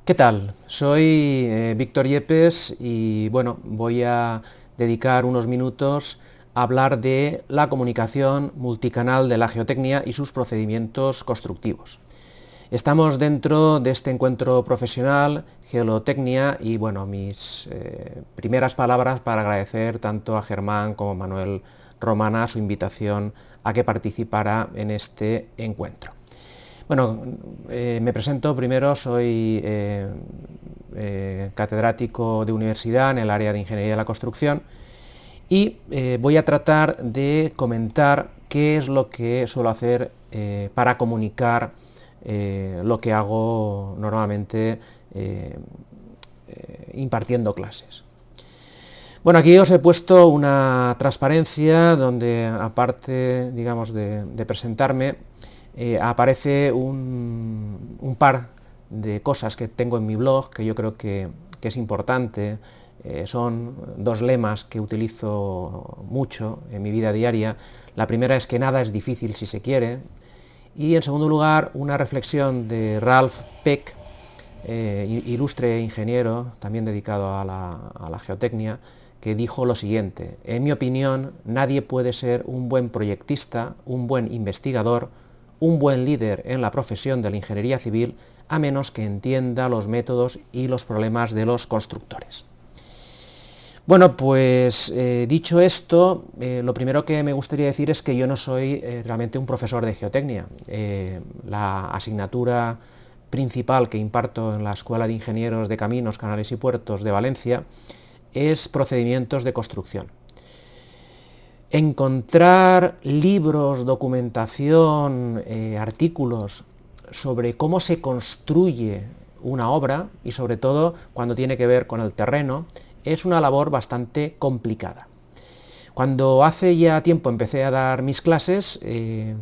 ¿Qué tal? Soy Víctor Yepes y bueno, voy a dedicar unos minutos a hablar de la comunicación multicanal de la geotecnia y sus procedimientos constructivos. Estamos dentro de este encuentro profesional, Geolotecnia, y bueno, mis primeras palabras para agradecer tanto a Germán como a Manuel Romana su invitación a que participara en este encuentro. Bueno, me presento primero, soy catedrático de universidad en el área de Ingeniería de la Construcción y voy a tratar de comentar qué es lo que suelo hacer para comunicar lo que hago normalmente impartiendo clases. Bueno, aquí os he puesto una transparencia donde, aparte, digamos, de presentarme, aparece un par de cosas que tengo en mi blog que yo creo que es importante. Son dos lemas que utilizo mucho en mi vida diaria. La primera es que nada es difícil si se quiere. Y en segundo lugar, una reflexión de Ralph Peck, ilustre ingeniero, también dedicado a la geotecnia, que dijo lo siguiente: en mi opinión, nadie puede ser un buen proyectista, un buen investigador, un buen líder en la profesión de la ingeniería civil, a menos que entienda los métodos y los problemas de los constructores. Bueno, pues dicho esto, lo primero que me gustaría decir es que yo no soy realmente un profesor de geotecnia. La asignatura principal que imparto en la Escuela de Ingenieros de Caminos, Canales y Puertos de Valencia es procedimientos de construcción. Encontrar libros, documentación, artículos sobre cómo se construye una obra, y sobre todo cuando tiene que ver con el terreno, es una labor bastante complicada. Cuando hace ya tiempo empecé a dar mis clases,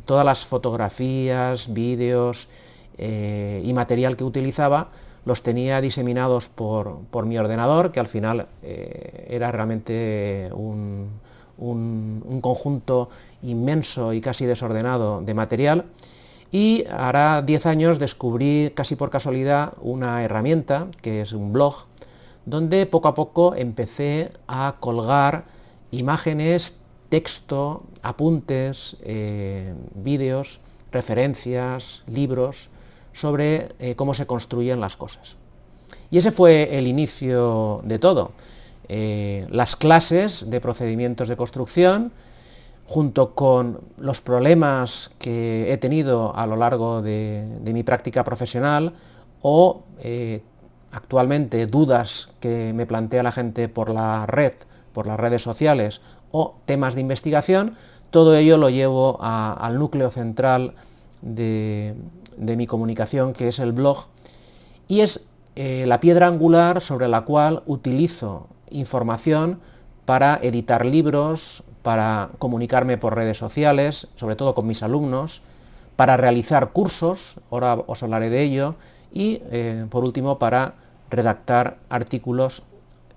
todas las fotografías, vídeos y material que utilizaba los tenía diseminados por mi ordenador, que al final era realmente un conjunto inmenso y casi desordenado de material. Y hará 10 años descubrí casi por casualidad una herramienta que es un blog, donde poco a poco empecé a colgar imágenes, texto, apuntes, vídeos, referencias, libros sobre cómo se construyen las cosas. Y ese fue el inicio de todo. Las clases de procedimientos de construcción, junto con los problemas que he tenido a lo largo de mi práctica profesional o actualmente dudas que me plantea la gente por la red, por las redes sociales o temas de investigación, todo ello lo llevo al núcleo central de mi comunicación, que es el blog, y es la piedra angular sobre la cual utilizo información para editar libros, para comunicarme por redes sociales, sobre todo con mis alumnos, para realizar cursos, ahora os hablaré de ello, y por último para redactar artículos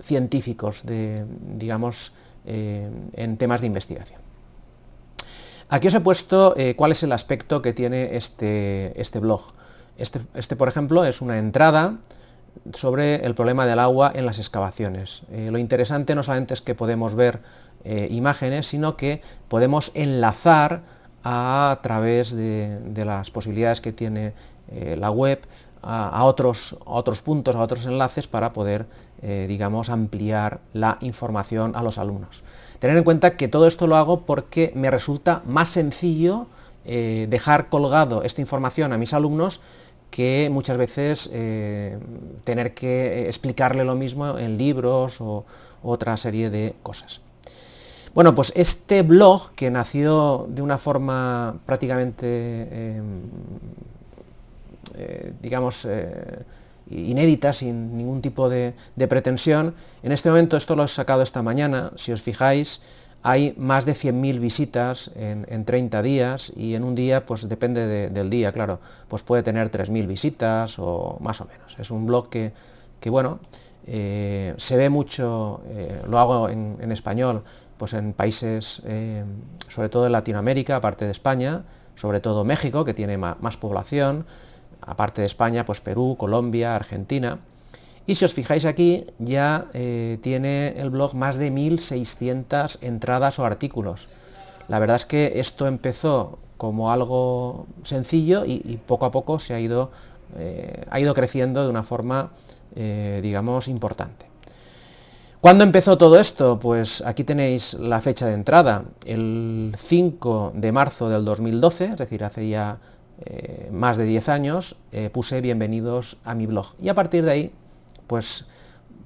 científicos digamos, en temas de investigación. Aquí os he puesto cuál es el aspecto que tiene este blog. Por ejemplo, es una entrada sobre el problema del agua en las excavaciones. Lo interesante no solamente es que podemos ver imágenes, sino que podemos enlazar a través de las posibilidades que tiene la web a otros puntos, a otros enlaces para poder, digamos, ampliar la información a los alumnos. Tener en cuenta que todo esto lo hago porque me resulta más sencillo dejar colgado esta información a mis alumnos que muchas veces tener que explicarle lo mismo en libros o otra serie de cosas. Bueno, pues este blog, que nació de una forma prácticamente, digamos, inédita, sin ningún tipo de pretensión, en este momento, esto lo he sacado esta mañana, si os fijáis, hay más de 100.000 visitas en 30 días, y en un día, pues depende del día, claro, pues puede tener 3.000 visitas o más o menos. Es un blog que bueno, se ve mucho, lo hago en español, pues en países, sobre todo en Latinoamérica, aparte de España, sobre todo México, que tiene más población, aparte de España, pues Perú, Colombia, Argentina. Y si os fijáis aquí, ya tiene el blog más de 1.600 entradas o artículos. La verdad es que esto empezó como algo sencillo y poco a poco se ha ido creciendo de una forma, digamos, importante. ¿Cuándo empezó todo esto? Pues aquí tenéis la fecha de entrada, el 5 de marzo del 2012, es decir, hace ya más de 10 años, puse bienvenidos a mi blog. Y a partir de ahí, pues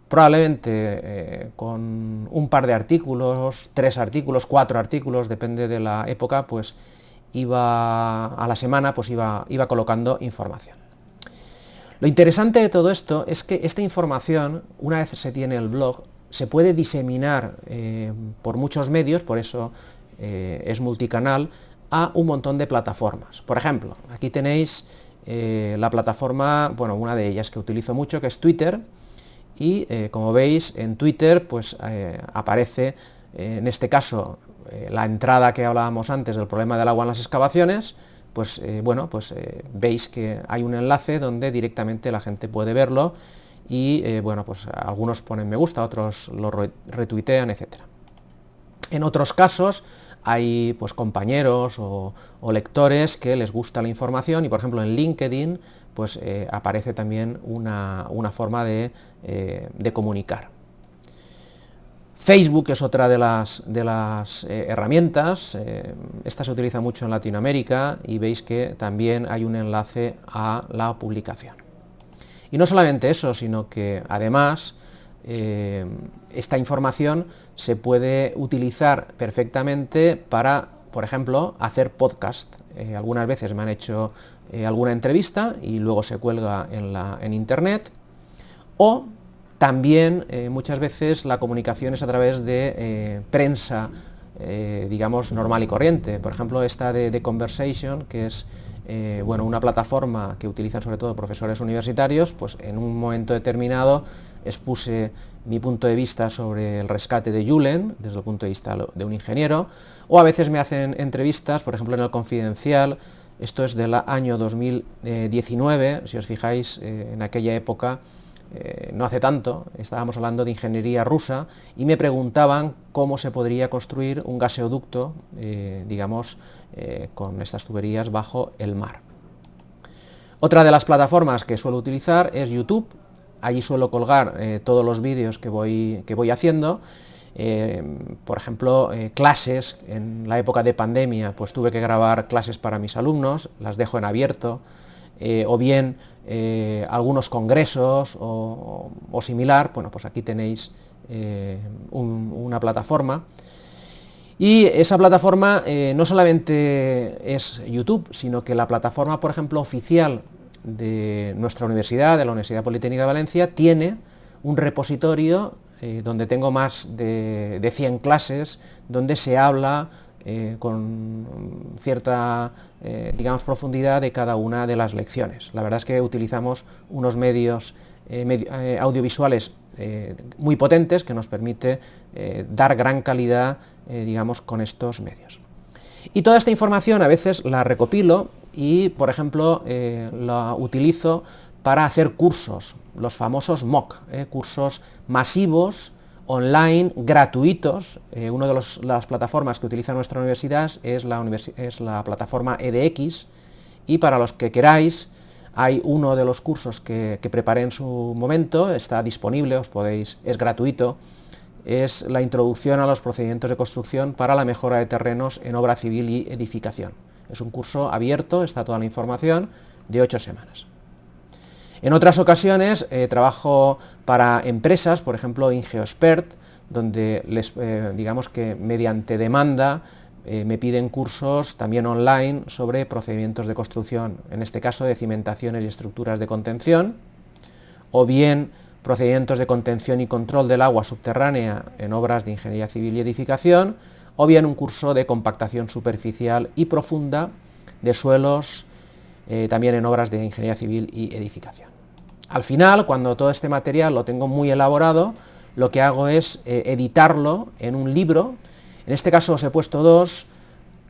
probablemente con un par de artículos, 3 artículos, 4 artículos, depende de la época, pues iba a la semana, pues iba colocando información. Lo interesante de todo esto es que esta información, una vez se tiene el blog, se puede diseminar por muchos medios, por eso es multicanal, a un montón de plataformas. Por ejemplo, aquí tenéis la plataforma, bueno, una de ellas que utilizo mucho, que es Twitter, y como veis en Twitter pues aparece en este caso la entrada que hablábamos antes del problema del agua en las excavaciones, pues bueno, pues veis que hay un enlace donde directamente la gente puede verlo y bueno, pues algunos ponen me gusta, otros lo retuitean, etc. En otros casos hay pues compañeros o lectores que les gusta la información y por ejemplo en LinkedIn pues aparece también una forma de comunicar. Facebook es otra de las herramientas, esta se utiliza mucho en Latinoamérica y veis que también hay un enlace a la publicación. Y no solamente eso, sino que además esta información se puede utilizar perfectamente para, por ejemplo, hacer podcast. Algunas veces me han hecho alguna entrevista y luego se cuelga en internet, o también muchas veces la comunicación es a través de prensa, digamos, normal y corriente. Por ejemplo, esta de The Conversation, que es bueno, una plataforma que utilizan sobre todo profesores universitarios, pues en un momento determinado expuse mi punto de vista sobre el rescate de Julen, desde el punto de vista de un ingeniero, o a veces me hacen entrevistas, por ejemplo en el Confidencial, esto es del año 2019, si os fijáis, en aquella época, no hace tanto, estábamos hablando de ingeniería rusa y me preguntaban cómo se podría construir un gaseoducto, digamos, con estas tuberías bajo el mar. Otra de las plataformas que suelo utilizar es YouTube. Allí suelo colgar todos los vídeos que voy haciendo. Por ejemplo, clases, en la época de pandemia, pues tuve que grabar clases para mis alumnos, las dejo en abierto, o bien algunos congresos o similar. Bueno, pues aquí tenéis una plataforma. Y esa plataforma no solamente es YouTube, sino que la plataforma, por ejemplo, oficial de nuestra universidad, de la Universidad Politécnica de Valencia, tiene un repositorio donde tengo más de 100 clases, donde se habla con cierta, digamos, profundidad de cada una de las lecciones. La verdad es que utilizamos unos medios audiovisuales muy potentes que nos permite dar gran calidad, digamos, con estos medios. Y toda esta información a veces la recopilo y, por ejemplo, la utilizo para hacer cursos, los famosos MOOC, cursos masivos, online, gratuitos. Una de las plataformas que utiliza nuestra universidad es la plataforma edX, y para los que queráis, hay uno de los cursos que preparé en su momento, está disponible, es gratuito, es la introducción a los procedimientos de construcción para la mejora de terrenos en obra civil y edificación. Es un curso abierto, está toda la información, de 8 semanas. En otras ocasiones trabajo para empresas, por ejemplo IngeoExpert, donde digamos que mediante demanda me piden cursos también online sobre procedimientos de construcción, en este caso de cimentaciones y estructuras de contención, o bien procedimientos de contención y control del agua subterránea en obras de ingeniería civil y edificación, o bien un curso de compactación superficial y profunda de suelos, también en obras de ingeniería civil y edificación. Al final, cuando todo este material lo tengo muy elaborado, lo que hago es editarlo en un libro. En este caso os he puesto dos,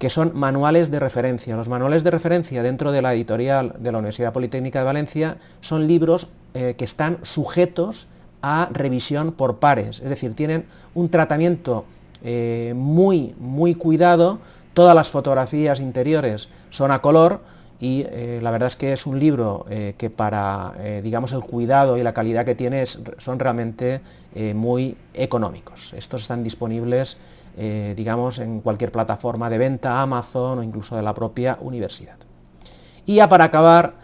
que son manuales de referencia. Los manuales de referencia dentro de la editorial de la Universidad Politécnica de Valencia son libros que están sujetos a revisión por pares, es decir, tienen un tratamiento muy cuidado, todas las fotografías interiores son a color y la verdad es que es un libro que para, digamos, el cuidado y la calidad que tiene son realmente muy económicos. Estos están disponibles, digamos, en cualquier plataforma de venta, Amazon o incluso de la propia universidad. Y ya para acabar,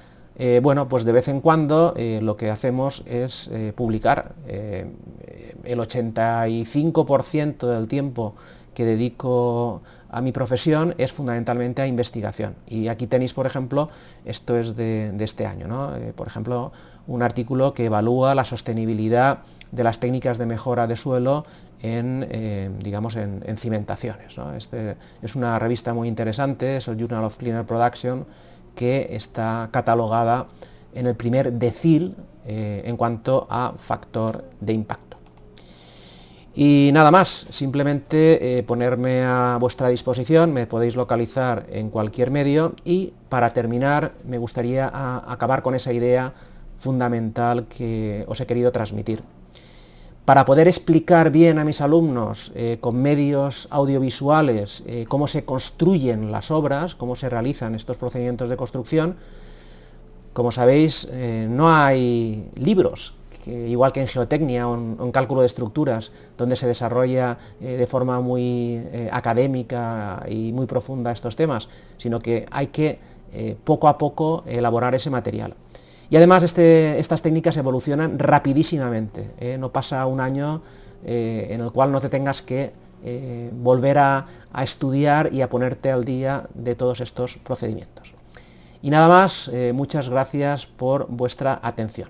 bueno, pues de vez en cuando lo que hacemos es publicar. El 85% del tiempo que dedico a mi profesión es fundamentalmente a investigación. Y aquí tenéis, por ejemplo, esto es de este año, ¿no? Por ejemplo, un artículo que evalúa la sostenibilidad de las técnicas de mejora de suelo digamos, en cimentaciones, ¿no? Este es una revista muy interesante, es el Journal of Cleaner Production, que está catalogada en el primer decil en cuanto a factor de impacto. Y nada más, simplemente ponerme a vuestra disposición, me podéis localizar en cualquier medio y para terminar me gustaría acabar con esa idea fundamental que os he querido transmitir. Para poder explicar bien a mis alumnos con medios audiovisuales cómo se construyen las obras, cómo se realizan estos procedimientos de construcción, como sabéis, no hay libros, igual que en geotecnia o en cálculo de estructuras, donde se desarrolla de forma muy académica y muy profunda estos temas, sino que hay que poco a poco elaborar ese material. Y además estas técnicas evolucionan rapidísimamente, no pasa un año en el cual no te tengas que volver a estudiar y a ponerte al día de todos estos procedimientos. Y nada más, muchas gracias por vuestra atención.